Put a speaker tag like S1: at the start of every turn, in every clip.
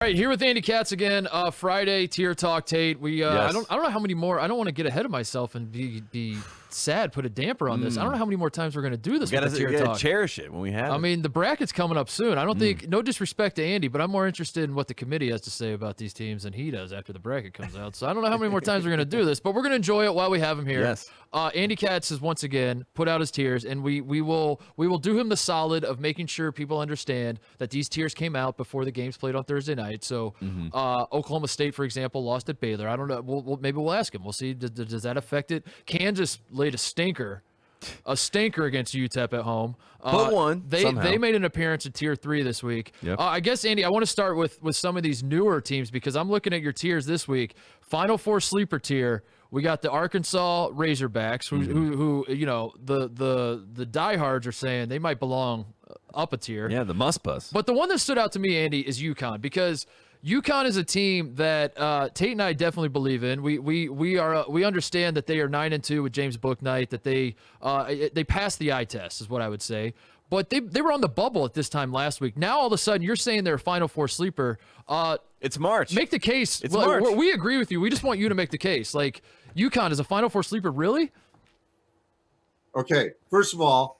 S1: All right, here with Andy Katz again. Friday, Tier Talk Tate. We I don't know how many more. I don't want to get ahead of myself and be sad, put a damper on this. I don't know how many more times we're going to do this. With the Tier Talk.
S2: Cherish it when we have it.
S1: I mean, the bracket's coming up soon. I don't think, no disrespect to Andy, but I'm more interested in what the committee has to say about these teams than he does after the bracket comes out. So I don't know how many more times we're going to do this, but we're going to enjoy it while we have him here.
S2: Yes.
S1: Andy Katz has once again put out his tiers, and we will do him the solid of making sure people understand that these tiers came out before the games played on Thursday night. So Oklahoma State, for example, lost at Baylor. I don't know. Maybe we'll ask him. We'll see. Does that affect it? Kansas laid a stinker against UTEP at home.
S2: But won.
S1: They made an appearance in Tier 3 this week.
S2: Yep.
S1: I guess, Andy, I want to start with some of these newer teams because I'm looking at your tiers this week. Final Four sleeper tier. We got the Arkansas Razorbacks, who you know, the diehards are saying they might belong up a tier.
S2: Yeah, the must bus.
S1: But the one that stood out to me, Andy, is UConn, because UConn is a team that Tate and I definitely believe in. We understand that they are 9-2 with James Boeheim, that they passed the eye test, is what I would say. But they were on the bubble at this time last week. Now all of a sudden you're saying they're a Final Four sleeper.
S2: It's March.
S1: Make the case.
S2: It's March.
S1: We agree with you. We just want you to make the case. Like, UConn is a Final Four sleeper, really?
S3: Okay, first of all,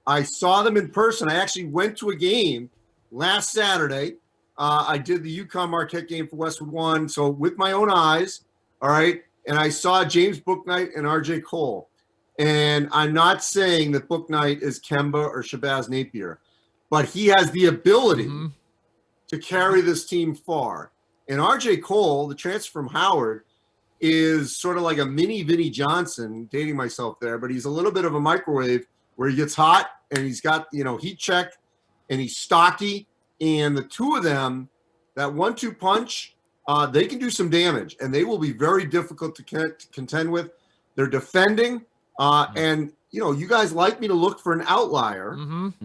S3: I saw them in person. I actually went to a game last Saturday. I did the UConn Marquette game for Westwood One, so with my own eyes, all right, and I saw James Boeheim and RJ Cole. And I'm not saying that Boeheim is Kemba or Shabazz Napier, but he has the ability to carry this team far. And RJ Cole, the transfer from Howard, is sort of like a mini Vinnie Johnson, dating myself there, but he's a little bit of a microwave where he gets hot and he's got, heat check and he's stocky. And the two of them, that 1-2 punch, they can do some damage and they will be very difficult to contend with. They're defending. And, you guys like me to look for an outlier,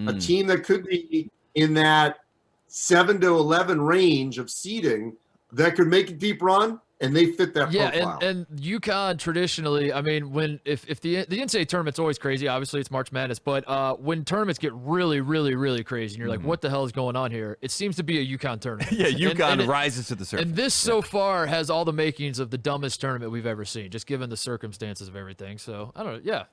S3: a team that could be in that 7 to 11 range of seeding that could make a deep run. And they fit that profile.
S1: Yeah, and UConn traditionally, I mean, if the NCAA tournament's always crazy, obviously it's March Madness, but when tournaments get really, really, really crazy, and you're like, what the hell is going on here? It seems to be a UConn tournament.
S2: Yeah, UConn rises to the surface.
S1: And this so far has all the makings of the dumbest tournament we've ever seen, just given the circumstances of everything. So, I don't know. Yeah,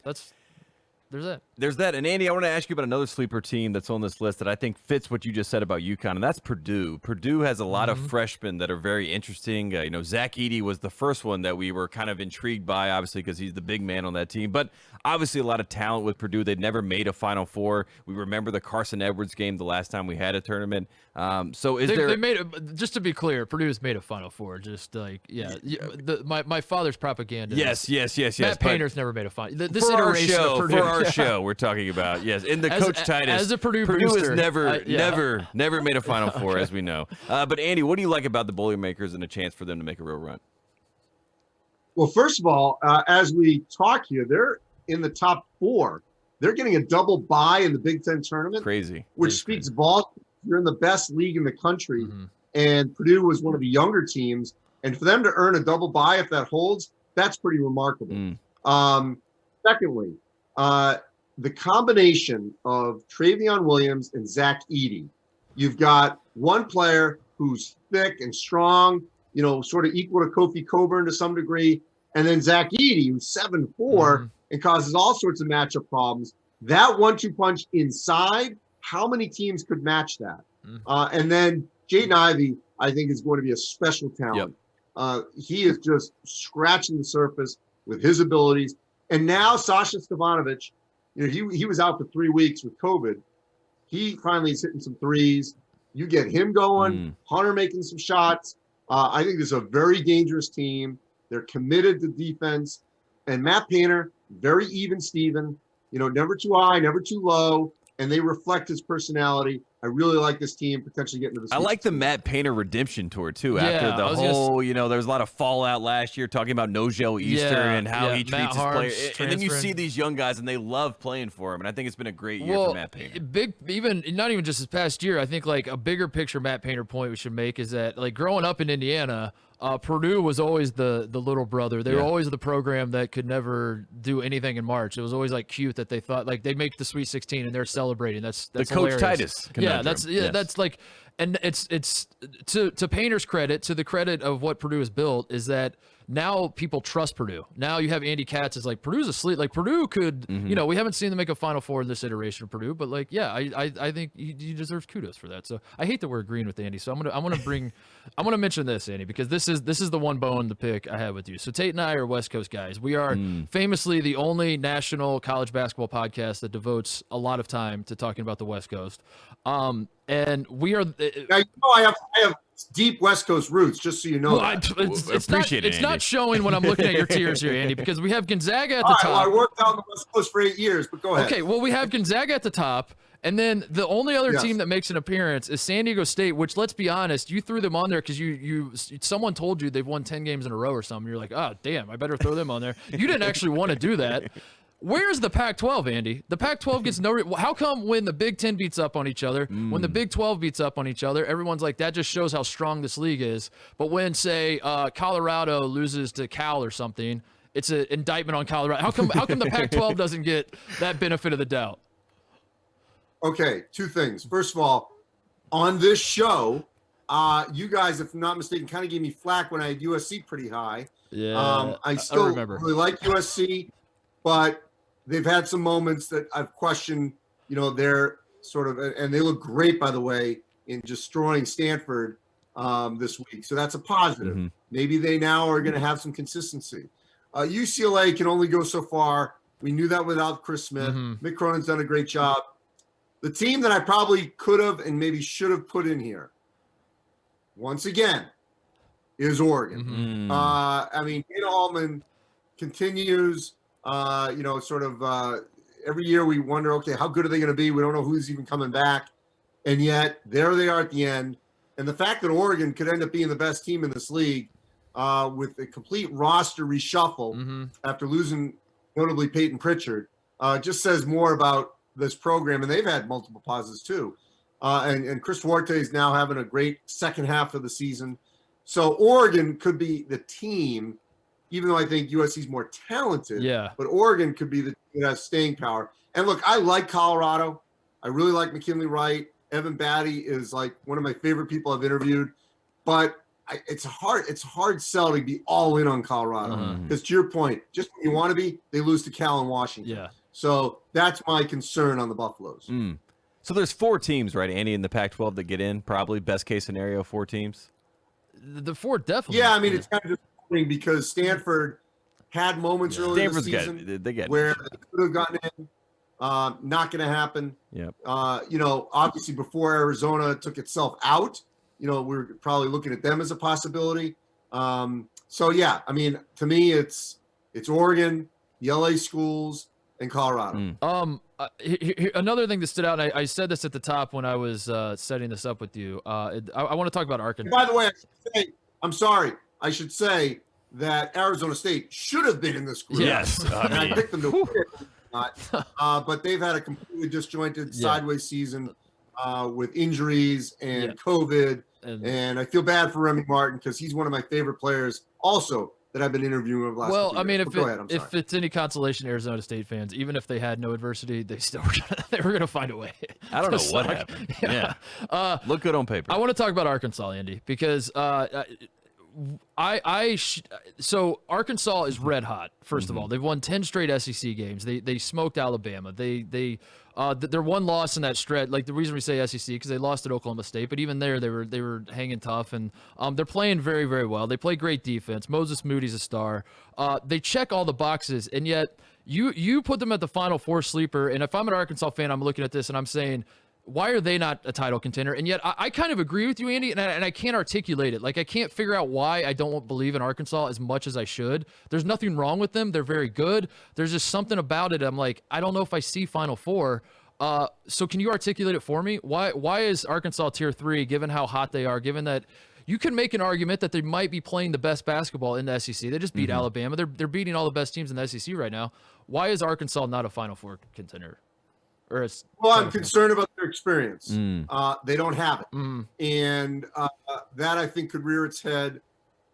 S1: there's that. And Andy, I want to ask you about another sleeper team that's on this list that I think fits what you just said about UConn, and that's Purdue. Purdue has a lot of freshmen that are very interesting. Zach Edey was the first one that we were kind of intrigued by, obviously, because he's the big man on that team. But obviously a lot of talent with Purdue. They'd never made a Final Four. We remember the Carson Edwards game the last time we had a tournament. They made just to be clear, Purdue's made a Final Four. Just like, my father's propaganda.
S2: Yes.
S1: Matt Painter's never made a Final. This
S2: for
S1: iteration of Purdue.
S2: For our show, we're talking about, yes. In the Coach Titus.
S1: As a Purdue
S2: has never made a Final Four, as we know. But Andy, what do you like about the Boilermakers and a chance for them to make a real run?
S3: Well, first of all, as we talk here, they're in the top 4. They're getting a double bye in the Big Ten tournament.
S2: Crazy.
S3: Which speaks volumes. You're in the best league in the country. And Purdue was one of the younger teams. And for them to earn a double bye, if that holds, that's pretty remarkable. Secondly, the combination of Travion Williams and Zach Edey, you've got one player who's thick and strong, sort of equal to Kofi Coburn to some degree, and then Zach Edey, who's 7'4", and causes all sorts of matchup problems. That 1-2 punch inside, how many teams could match that? And then Jaden Ivey, I think, is going to be a special talent. He is just scratching the surface with his abilities. And now Sasha Stovanovich, he was out for 3 weeks with COVID. He finally is hitting some threes. You get him going, Hunter making some shots. I think this is a very dangerous team. They're committed to defense. And Matt Painter, very even Steven, never too high, never too low. And they reflect his personality. I really like this team potentially getting to the.
S2: I like the Matt Painter redemption tour too. After the whole, there was a lot of fallout last year talking about Nojel Easter and how he treats his players. And then you see these young guys and they love playing for him. And I think it's been a great year for Matt Painter.
S1: Not even just this past year. I think like a bigger picture Matt Painter point we should make is that like growing up in Indiana, Purdue was always the little brother. They were always the program that could never do anything in March. It was always like cute that they thought like they'd make the Sweet 16 and they're celebrating. That's
S2: the
S1: hilarious.
S2: Coach Titus.
S1: That's like, And it's to Painter's credit, to the credit of what Purdue has built, is that now people trust Purdue. Now you have Andy Katz is like, Purdue's asleep. Like Purdue could, we haven't seen them make a Final Four in this iteration of Purdue, but like, yeah, I think he deserves kudos for that. So I hate that we're agreeing with Andy. So I'm gonna mention this, Andy, because this is the one bone to pick I have with you. So Tate and I are West Coast guys. We are famously the only national college basketball podcast that devotes a lot of time to talking about the West Coast. And we are.
S3: Now, I have deep West Coast roots, just so you know.
S1: Well, it's not showing when I'm looking at your tiers here, Andy, because we have Gonzaga at the top.
S3: Well, I worked out in the West Coast for 8 years, but go ahead.
S1: Okay, well, we have Gonzaga at the top, and then the only other team that makes an appearance is San Diego State, which, let's be honest, you threw them on there because someone told you they've won 10 games in a row or something. You're like, oh, damn, I better throw them on there. You didn't actually want to do that. Where's the Pac-12, Andy? The Pac-12 gets no. How come when the Big Ten beats up on each other, when the Big 12 beats up on each other, everyone's like, that just shows how strong this league is. But when, say, Colorado loses to Cal or something, it's an indictment on Colorado. How come the Pac-12 doesn't get that benefit of the doubt?
S3: Okay, two things. First of all, on this show, you guys, if I'm not mistaken, kind of gave me flack when I had USC pretty high.
S1: Yeah,
S3: I still
S1: remember.
S3: really like USC, but they've had some moments that I've questioned, their sort of, and they look great, by the way, in destroying Stanford this week. So that's a positive.
S2: Mm-hmm.
S3: Maybe they now are going to have some consistency. UCLA can only go so far. We knew that without Chris Smith. Mick Cronin's done a great job. The team that I probably could have and maybe should have put in here, once again, is Oregon. Dana Altman continues. Every year we wonder, okay, how good are they going to be? We don't know who's even coming back. And yet there they are at the end. And the fact that Oregon could end up being the best team in this league with a complete roster reshuffle after losing notably Peyton Pritchard just says more about this program. And they've had multiple pauses too. And Chris Duarte is now having a great second half of the season. So Oregon could be the team, even though I think USC is more talented, but Oregon could be the team that has staying power. And look, I like Colorado. I really like McKinley Wright. Evan Batty is like one of my favorite people I've interviewed. But it's a hard sell to be all in on Colorado. Because to your point, just when you want to be, they lose to Cal and Washington.
S1: Yeah.
S3: So that's my concern on the Buffaloes.
S2: So there's 4 teams, right, Andy, in the Pac-12 that get in? Probably best case scenario, 4 teams?
S1: The 4 definitely.
S3: Yeah, I mean, it's kind of because Stanford had moments early in the season where they could have gotten in. Not going to happen.
S2: Yep.
S3: Obviously before Arizona took itself out, we're probably looking at them as a possibility. So yeah, I mean, to me, it's Oregon, the LA schools, and Colorado.
S1: Another thing that stood out, and I said this at the top when I was setting this up with you. I want to talk about Arkansas.
S3: By the way, I should say that Arizona State should have been in this group.
S1: Yes.
S3: I picked them to win, but they've had a completely disjointed sideways season with injuries and COVID. And I feel bad for Remy Martin because he's one of my favorite players also that I've been interviewing over the last couple years.
S1: If it's any consolation, Arizona State fans, even if they had no adversity, they were gonna find a way.
S2: I don't know what happened. Yeah. Look good on paper.
S1: I want to talk about Arkansas, Andy, because so Arkansas is red hot. First of all, they've won 10 straight SEC games. They smoked Alabama. Their one loss in that stretch, like the reason we say SEC because they lost at Oklahoma State, but even there they were hanging tough, and they're playing very, very well. They play great defense. Moses Moody's a star. They check all the boxes, and yet you put them at the Final Four sleeper. And if I'm an Arkansas fan, I'm looking at this and I'm saying, why are they not a title contender? And yet I kind of agree with you, Andy, and I can't articulate it. Like, I can't figure out why I don't believe in Arkansas as much as I should. There's nothing wrong with them. They're very good. There's just something about it. I'm like, I don't know if I see Final Four. So can you articulate it for me? Why is Arkansas tier 3, given how hot they are, given that you can make an argument that they might be playing the best basketball in the SEC. They just beat Alabama. They're beating all the best teams in the SEC right now. Why is Arkansas not a Final Four contender?
S3: I'm concerned about their experience. They don't have it. And that, I think, could rear its head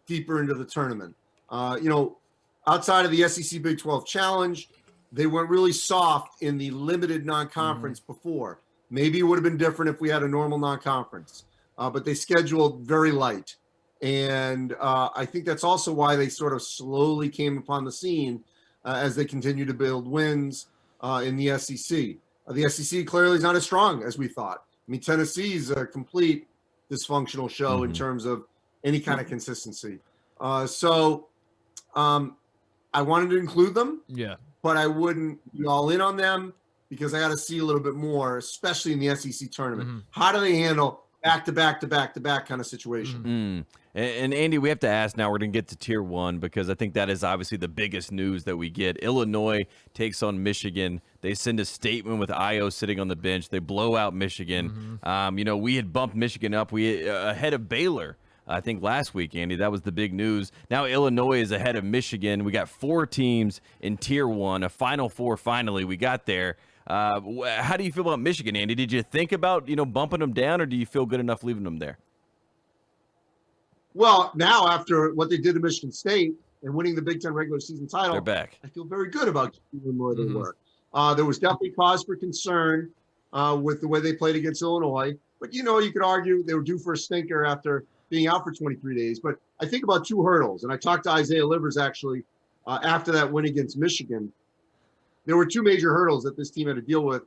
S3: deeper into the tournament. Outside of the SEC Big 12 Challenge, they went really soft in the limited non-conference before. Maybe it would have been different if we had a normal non-conference. but they scheduled very light. And I think that's also why they sort of slowly came upon the scene as they continue to build wins in the SEC. The SEC clearly is not as strong as we thought. I mean, Tennessee's a complete dysfunctional show in terms of any kind of consistency. So I wanted to include them, but I wouldn't be all in on them because I got to see a little bit more, especially in the SEC tournament. How do they handle back-to-back kind of situation?
S2: And Andy, we have to ask now, we're going to get to tier 1 because I think that is obviously the biggest news that we get. Illinois takes on Michigan. They send a statement with Io sitting on the bench. They blow out Michigan. We had bumped Michigan up ahead of Baylor, I think, last week, Andy. That was the big news. Now Illinois is ahead of Michigan. We got 4 teams in tier 1, a Final Four finally. We got there. How do you feel about Michigan, Andy? Did you think about, bumping them down, or do you feel good enough leaving them there?
S3: Well, now after what they did to Michigan State and winning the Big Ten regular season title,
S2: they're back.
S3: I feel very good about keeping them where they were. There was definitely cause for concern with the way they played against Illinois. But, you could argue they were due for a stinker after being out for 23 days. But I think about 2 hurdles. And I talked to Isaiah Livers, actually, after that win against Michigan. There were 2 major hurdles that this team had to deal with.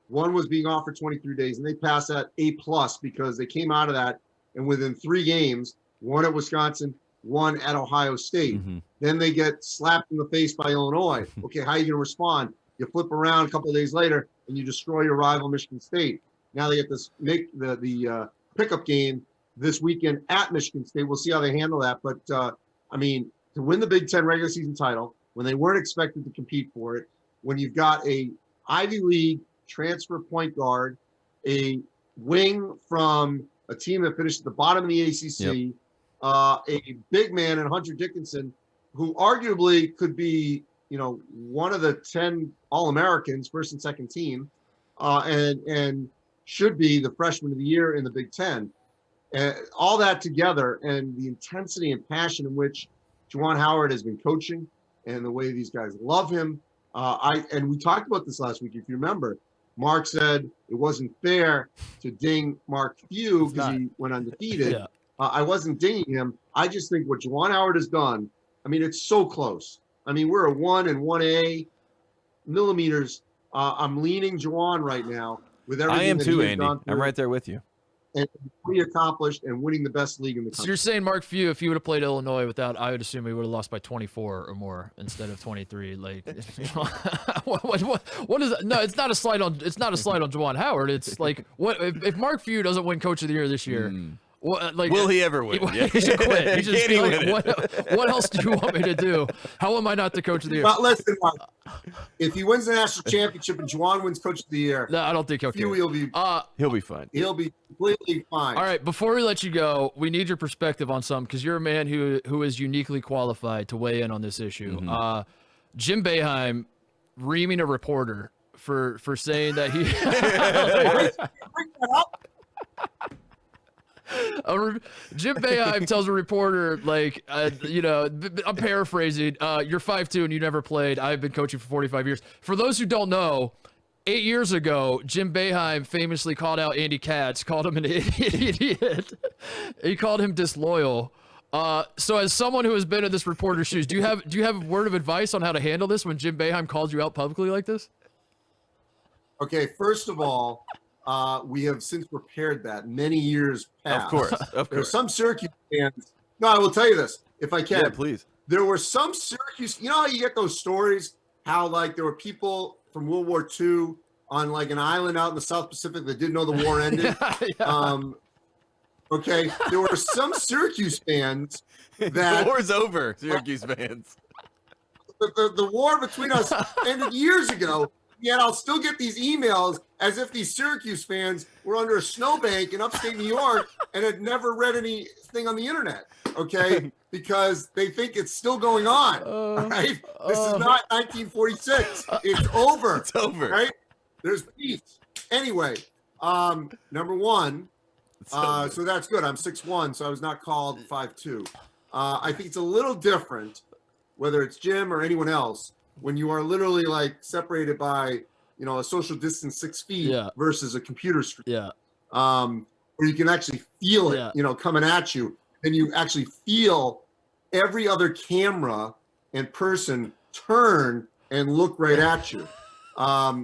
S3: One was being off for 23 days, and they passed that A+ because they came out of that, and within 3 games, 1 at Wisconsin, 1 at Ohio State. Then they get slapped in the face by Illinois. Okay, how are you going to respond? You flip around a couple of days later, and you destroy your rival Michigan State. Now they get this the pickup game this weekend at Michigan State. We'll see how they handle that. But, to win the Big Ten regular season title, when they weren't expected to compete for it, when you've got a Ivy League transfer point guard, a wing from a team that finished at the bottom of the ACC, a big man in Hunter Dickinson, who arguably could be, one of the 10 All-Americans, first and second team, and should be the freshman of the year in the Big Ten. All that together, and the intensity and passion in which Juwan Howard has been coaching, and the way these guys love him. And we talked about this last week, if you remember. Mark said it wasn't fair to ding Mark Few because he went undefeated. I wasn't dinging him. I just think what Juwan Howard has done, it's so close. We're a 1 and 1A millimeters. I'm leaning Juwan right now with everything.
S2: I am too, Andy. I'm right there with you.
S3: And we accomplished and winning the best league in the country.
S1: So you're saying Mark Few, if he would have played Illinois I would assume he would have lost by 24 or more instead of 23. Like, what is that? No, it's not a slight on Juwan Howard. It's like, what if Mark Few doesn't win Coach of the Year this year?
S2: Will he ever win?
S1: He should quit. He should just be like, what else do you want me to do? How am I not the Coach of the Year?
S3: But listen, Mark, if he wins the national championship and Juwan wins Coach of the Year,
S1: no, I don't think he'll be
S2: fine.
S3: He'll be completely fine.
S1: All right, before we let you go, we need your perspective on something because you're a man who is uniquely qualified to weigh in on this issue. Jim Boeheim reaming a reporter for saying that he Jim Boeheim tells a reporter, I'm paraphrasing, you're 5'2" and you never played. I've been coaching for 45 years. For those who don't know, 8 years ago, Jim Boeheim famously called out Andy Katz, called him an idiot. He called him disloyal. So as someone who has been in this reporter's shoes, do you have a word of advice on how to handle this when Jim Boeheim calls you out publicly like this?
S3: Okay, first of all, we have since prepared that many years past.
S2: Of course.
S3: There are some Syracuse fans. No, I will tell you this, if I can.
S2: Yeah, please.
S3: There were some Syracuse, how you get those stories, how there were people from World War II on an island out in the South Pacific that didn't know the war ended. Okay, there were some Syracuse fans that
S2: the war's over, Syracuse fans.
S3: The war between us ended years ago. Yet I'll still get these emails as if these Syracuse fans were under a snowbank in upstate New York and had never read anything on the internet, okay? Because they think it's still going on, right? This is not 1946. It's over.
S2: It's over.
S3: Right? There's peace. Anyway, number one, so that's good. I'm 6'1", so I was not called 5'2". I think it's a little different, whether it's Jim or anyone else, when you are literally separated by, a social distance 6 feet versus a computer screen.
S1: Yeah.
S3: where you can actually feel it, coming at you, and you actually feel every other camera and person turn and look right at you.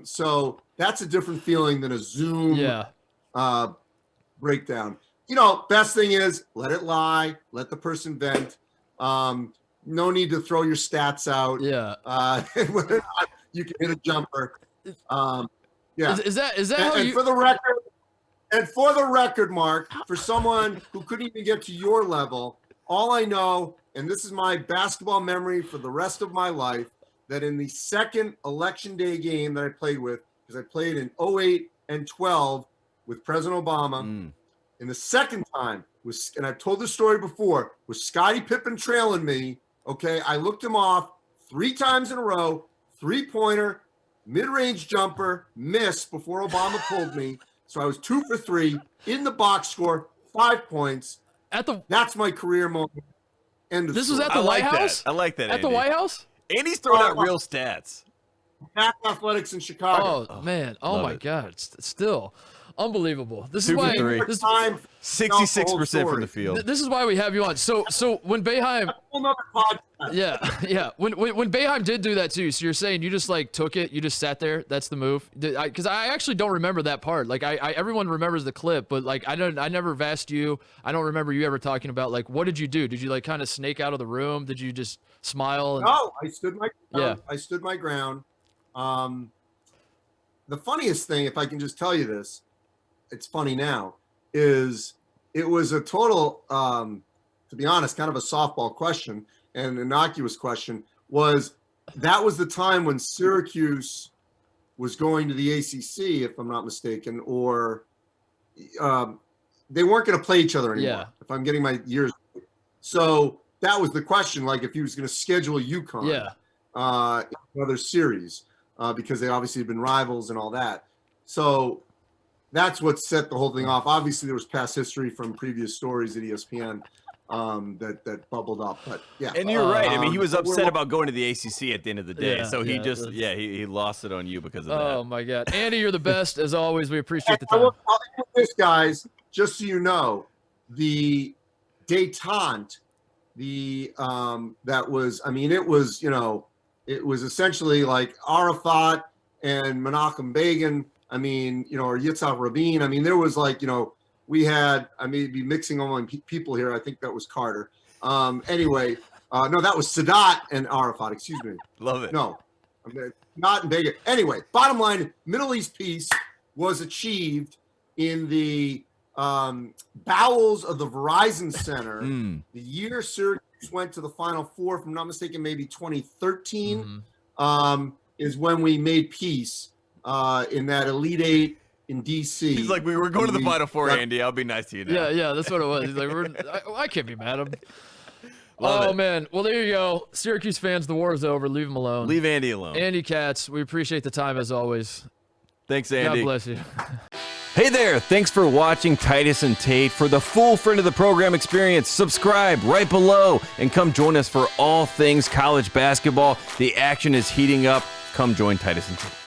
S3: So that's a different feeling than a Zoom breakdown. Best thing is let it lie, let the person vent. No need to throw your stats out. You can hit a jumper.
S1: Is that how you...
S3: for the record, Mark, for someone who couldn't even get to your level, all I know, and this is my basketball memory for the rest of my life, that in the second election day game that I played with, because I played in 08 and 12 with President Obama, and the second time was, and I've told this story before, was Scottie Pippen trailing me. Okay, I looked him off 3 times in a row, 3-pointer, mid-range jumper, missed before Obama pulled me. So I was 2 for 3 in the box score, 5 points. That's my career moment.
S1: This was at the White House?
S2: I like that.
S1: At
S2: Andy.
S1: The White House?
S2: Andy's throwing out real stats.
S3: Pack Athletics in Chicago.
S1: Oh man! Oh my God! Still unbelievable. This
S2: 2
S1: is why.
S2: for 3. 66% from the field.
S1: This is why we have you on. So when Boeheim. Yeah. When Boeheim did do that too, so you're saying you just like took it, you just sat there. That's the move. Because I actually don't remember that part. Like everyone remembers the clip, but like I never have asked you. I don't remember you ever talking about like what did you do? Did you like kind of snake out of the room? Did you just smile?
S3: No, I stood my ground. I stood my ground. The funniest thing, if I can just tell you this, it's funny now, is it was a total, to be honest, kind of a softball question and an innocuous question. That was the time when Syracuse was going to the ACC, if I'm not mistaken, or they weren't going to play each other anymore, if I'm getting my years. So that was the question, like if he was going to schedule UConn another series, because they obviously have been rivals and all that. So that's what set the whole thing off. Obviously, there was past history from previous stories at ESPN that bubbled up. But yeah,
S2: and you're right. I mean, he was upset about going to the ACC at the end of the day. So he he lost it on you because of that.
S1: Oh my God, Andy, you're the best as always. We appreciate the time.
S3: I'll end with this, guys, just so you know, the détente, that was. I mean, it was it was essentially like Arafat and Menachem Begin. I mean, or Yitzhak Rabin. I mean, there was like, we had, I may be mixing all my people here. I think that was Carter. Anyway, no, that was Sadat and Arafat. Excuse me.
S2: Love it.
S3: No, not in Begin. Anyway, bottom line, Middle East peace was achieved in the bowels of the Verizon Center. The year Syracuse went to the Final Four, if I'm not mistaken, maybe 2013, is when we made peace in that Elite Eight in DC.
S2: He's like, we were going to the Final Four, Andy. I'll be nice to you now.
S1: Yeah, that's what it was. He's like, I can't be mad at him.
S2: Love it.
S1: Man. Well, there you go. Syracuse fans, the war is over. Leave him alone.
S2: Leave Andy alone.
S1: Andy Katz, we appreciate the time as always.
S2: Thanks, Andy.
S1: God bless you.
S2: Hey there, thanks for watching Titus and Tate. For the full friend of the program experience, subscribe right below and come join us for all things college basketball. The action is heating up. Come join Titus and Tate.